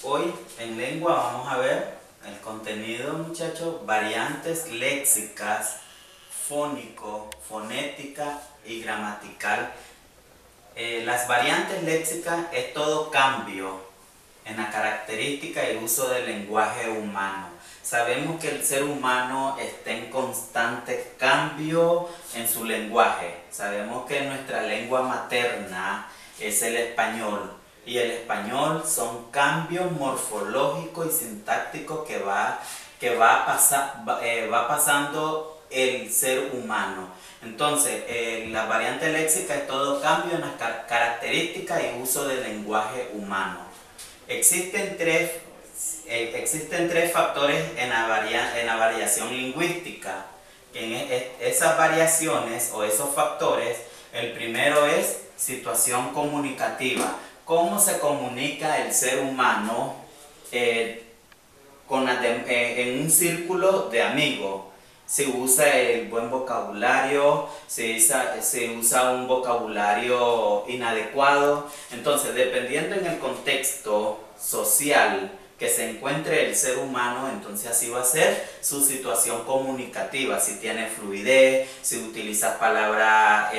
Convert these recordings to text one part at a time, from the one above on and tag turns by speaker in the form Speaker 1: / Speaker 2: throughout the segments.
Speaker 1: Hoy en lengua vamos a ver el contenido, muchachos, variantes léxicas, fónico, fonética y gramatical. Las variantes léxicas es todo cambio en la característica y uso del lenguaje humano. Sabemos que el ser humano está en constante cambio en su lenguaje. Sabemos que nuestra lengua materna es el español. Y el español son cambios morfológicos y sintácticos que va pasando el ser humano. Entonces, la variante léxica es todo cambio en las características y uso del lenguaje humano. Existen tres factores en la variación lingüística. En esas variaciones o esos factores, el primero es situación comunicativa. ¿Cómo se comunica el ser humano en un círculo de amigos? Se usa el buen vocabulario, se usa un vocabulario inadecuado. Entonces, dependiendo en el contexto social que se encuentre el ser humano, entonces así va a ser su situación comunicativa, si tiene fluidez, si utiliza palabras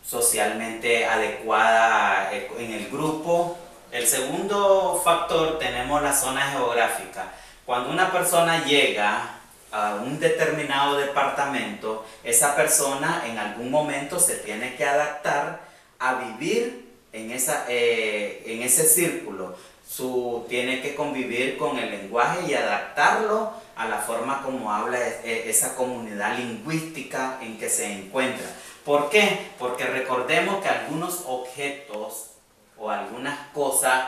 Speaker 1: socialmente adecuada en el grupo. El segundo factor tenemos la zona geográfica. Cuando una persona llega a un determinado departamento, esa persona en algún momento se tiene que adaptar a vivir en ese círculo. Tiene que convivir con el lenguaje y adaptarlo a la forma como habla esa comunidad lingüística en que se encuentra. ¿Por qué? Porque recordemos que algunos objetos o algunas cosas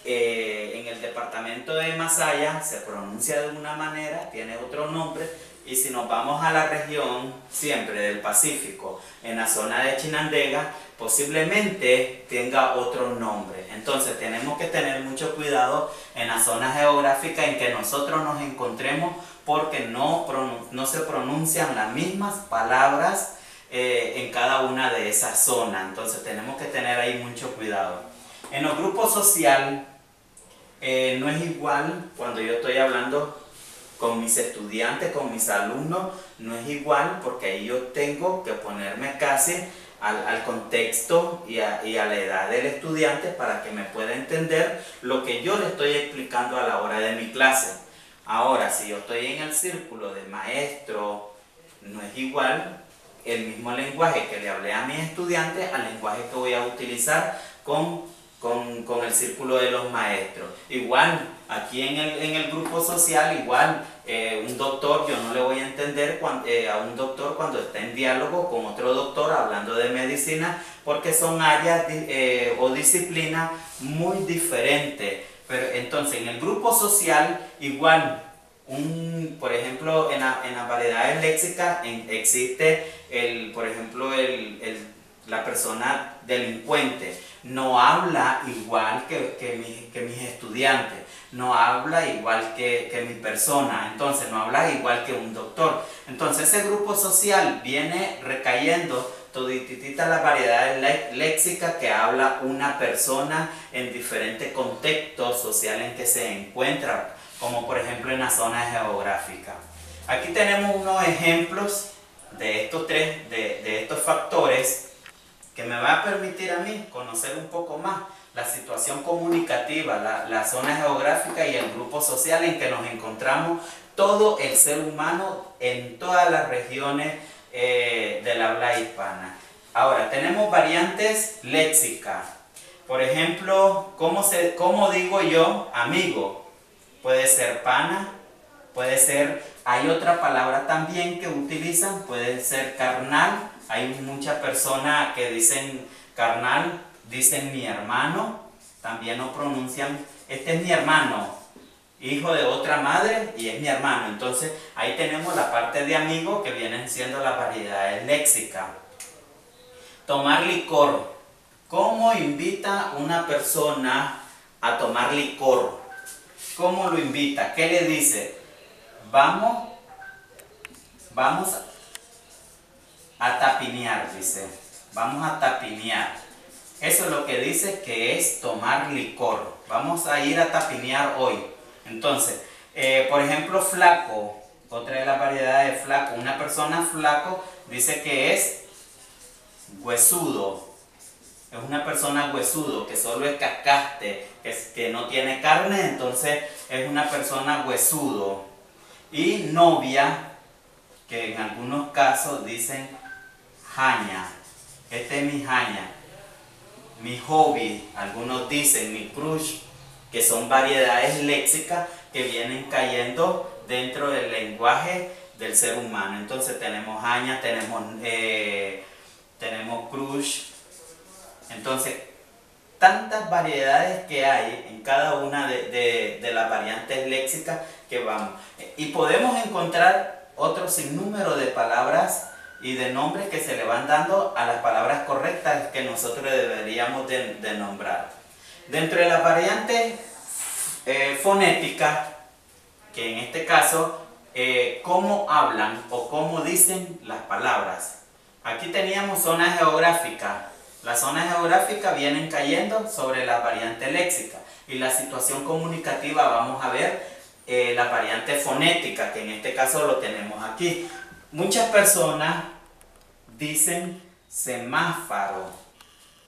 Speaker 1: en el departamento de Masaya se pronuncia de una manera, tiene otro nombre, y si nos vamos a la región siempre del Pacífico, en la zona de Chinandega, posiblemente tenga otro nombre. Entonces tenemos que tener mucho cuidado en la zona geográfica en que nosotros nos encontremos, porque no se pronuncian las mismas palabras en cada una de esas zonas. Entonces tenemos que tener ahí mucho cuidado. En los grupos sociales no es igual cuando yo estoy hablando con mis estudiantes, con mis alumnos, no es igual, porque ahí yo tengo que ponerme casi al contexto y a la edad del estudiante para que me pueda entender lo que yo le estoy explicando a la hora de mi clase. Ahora, si yo estoy en el círculo de maestro, no es igual el mismo lenguaje que le hablé a mis estudiantes al lenguaje que voy a utilizar con el círculo de los maestros. Igual, aquí en el grupo social, igual, un doctor, yo no le voy a entender a un doctor cuando está en diálogo con otro doctor hablando de medicina, porque son áreas o disciplinas muy diferentes. Pero entonces, en el grupo social, igual, por ejemplo, en las variedades léxicas existe, por ejemplo, la persona delincuente. No habla igual que mis estudiantes, no habla igual que mi persona, entonces no habla igual que un doctor. Entonces ese grupo social viene recayendo toditita la variedad léxica que habla una persona en diferentes contextos sociales en que se encuentra, como por ejemplo en la zona geográfica. Aquí tenemos unos ejemplos de estos factores que me va a permitir a mí conocer un poco más la situación comunicativa, la zona geográfica y el grupo social en que nos encontramos todo el ser humano en todas las regiones del habla hispana. Ahora, tenemos variantes léxicas. Por ejemplo, ¿cómo digo yo amigo? Puede ser pana, puede ser, hay otra palabra también que utilizan, puede ser carnal. Hay muchas personas que dicen carnal, dicen mi hermano, también no pronuncian, este es mi hermano, hijo de otra madre y es mi hermano. Entonces ahí tenemos la parte de amigo que vienen siendo las variedades léxicas. Tomar licor. ¿Cómo invita una persona a tomar licor? ¿Cómo lo invita? ¿Qué le dice? Vamos a tapinear, dice. Vamos a tapinear. Eso es lo que dice que es tomar licor. Vamos a ir a tapinear hoy. Entonces, por ejemplo, flaco. Otra de las variedades de flaco. Una persona flaco dice que es huesudo. Es una persona huesudo, que solo es cascaste, que no tiene carne, entonces es una persona huesudo. Y novia, que en algunos casos dicen jaña. Este es mi jaña. Mi hobby, algunos dicen mi crush, que son variedades léxicas que vienen cayendo dentro del lenguaje del ser humano. Entonces tenemos jaña, tenemos crush. Entonces, tantas variedades que hay en cada una de las variantes léxicas que vamos. Y podemos encontrar otro sinnúmero de palabras y de nombres que se le van dando a las palabras correctas que nosotros deberíamos de nombrar. Dentro de las variantes fonéticas, que en este caso, cómo hablan o cómo dicen las palabras. Aquí teníamos zonas geográficas. Las zonas geográficas vienen cayendo sobre las variantes léxicas. Y la situación comunicativa, vamos a ver la variante fonética, que en este caso lo tenemos aquí. Muchas personas dicen semáforo,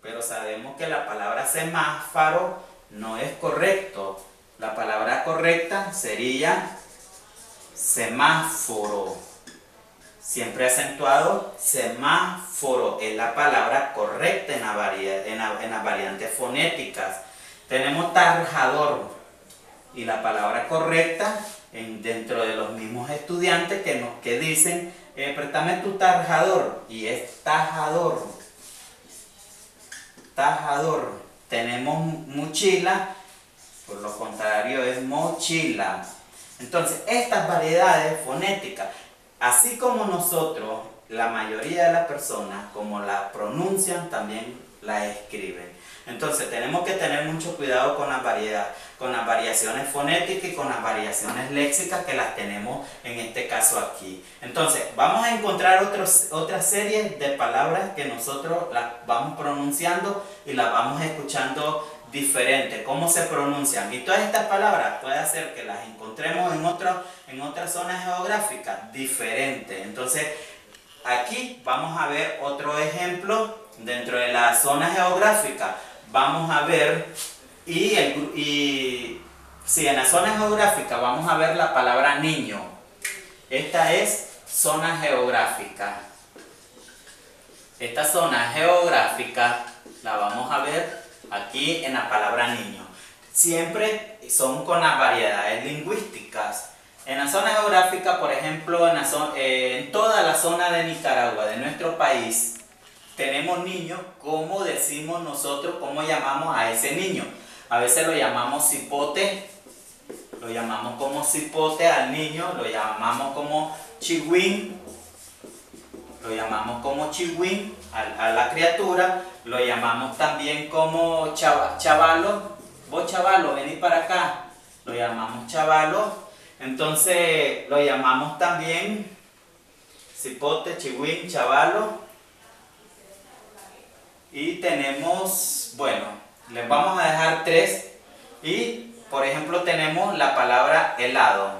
Speaker 1: pero sabemos que la palabra semáforo no es correcto. La palabra correcta sería semáforo. Siempre acentuado, semáforo es la palabra correcta en las variantes fonéticas. Tenemos tarjador y la palabra correcta dentro de los mismos estudiantes que dicen préstame tu tarjador, y es tajador. Tajador. Tenemos mochila, por lo contrario es mochila. Entonces, estas variedades fonéticas, así como nosotros, la mayoría de las personas, como la pronuncian, también la escriben. Entonces tenemos que tener mucho cuidado con las variaciones fonéticas y con las variaciones léxicas que las tenemos en este caso aquí. Entonces vamos a encontrar otra serie de palabras que nosotros las vamos pronunciando y las vamos escuchando diferente, cómo se pronuncian. Y todas estas palabras puede hacer que las encontremos en otras zonas geográficas diferentes. Entonces aquí vamos a ver otro ejemplo dentro de la zona geográfica. Vamos a ver, en la zona geográfica vamos a ver la palabra niño. Esta es zona geográfica. Esta zona geográfica la vamos a ver aquí en la palabra niño. Siempre son con las variedades lingüísticas. En la zona geográfica, por ejemplo, en toda la zona de Nicaragua, de nuestro país, tenemos niños. ¿Cómo decimos nosotros, cómo llamamos a ese niño? A veces lo llamamos cipote, lo llamamos como cipote al niño, lo llamamos como chihuín, lo llamamos como chihuín a la criatura, lo llamamos también como chavalo. Vos chavalo, vení para acá, lo llamamos chavalo. Entonces lo llamamos también cipote, chihuín, chavalo. Y tenemos, bueno, les vamos a dejar tres. Y por ejemplo tenemos la palabra helado.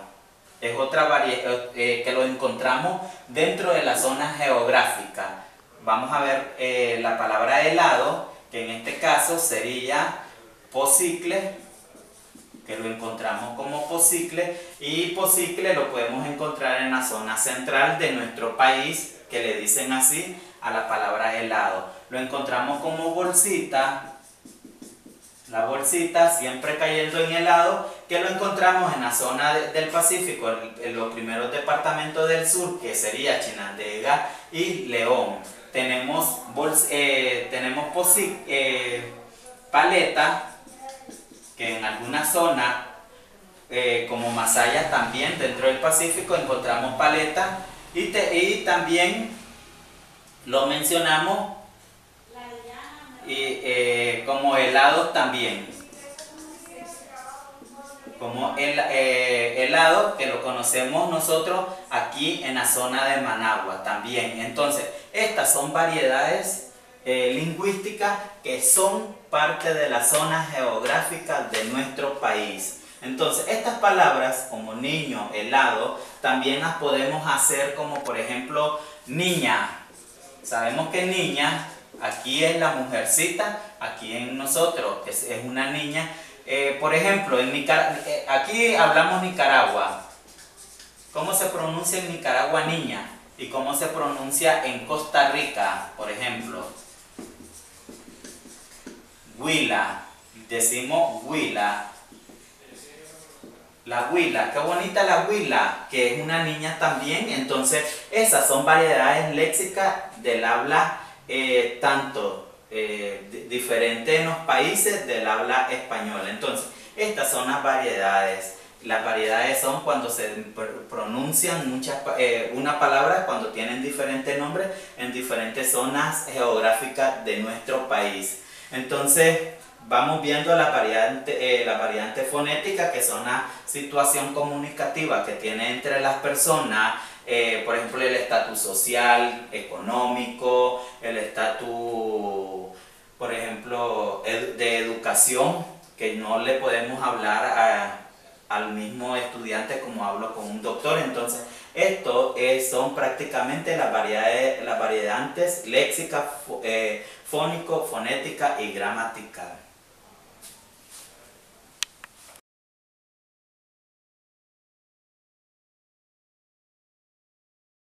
Speaker 1: Es otra variedad que lo encontramos dentro de la zona geográfica. Vamos a ver la palabra helado, que en este caso sería pocicle, que lo encontramos como pocicle. Y pocicle lo podemos encontrar en la zona central de nuestro país, que le dicen así a la palabra helado. Lo encontramos como bolsita. La bolsita siempre cayendo en helado, que lo encontramos en la zona del Pacífico, en los primeros departamentos del sur, que sería Chinandega y León. Tenemos paleta, que en alguna zona, como Masaya también, dentro del Pacífico, encontramos paleta. Y también lo mencionamos como helado también, como helado, que lo conocemos nosotros aquí en la zona de Managua también. Entonces estas son variedades lingüísticas que son parte de la zona geográfica de nuestro país. Entonces, estas palabras como niño, helado, también las podemos hacer como por ejemplo niña. Sabemos que niña, aquí es la mujercita, aquí en nosotros es una niña. Por ejemplo, aquí hablamos Nicaragua. ¿Cómo se pronuncia en Nicaragua niña? ¿Y cómo se pronuncia en Costa Rica, por ejemplo? Huila. Decimos huila. La huila, qué bonita la huila, que es una niña también. Entonces, esas son variedades léxicas del habla diferente en los países del habla española. Entonces, estas son las variedades. Las variedades son cuando se pronuncian una palabra, cuando tienen diferentes nombres en diferentes zonas geográficas de nuestro país. Entonces, vamos viendo la variante fonética, que son la situación comunicativa que tiene entre las personas, por ejemplo, el estatus social, económico, el estatus, por ejemplo, de educación, que no le podemos hablar al mismo estudiante como hablo con un doctor. Entonces, esto son prácticamente las variantes léxicas, fónico, fonética y gramatical.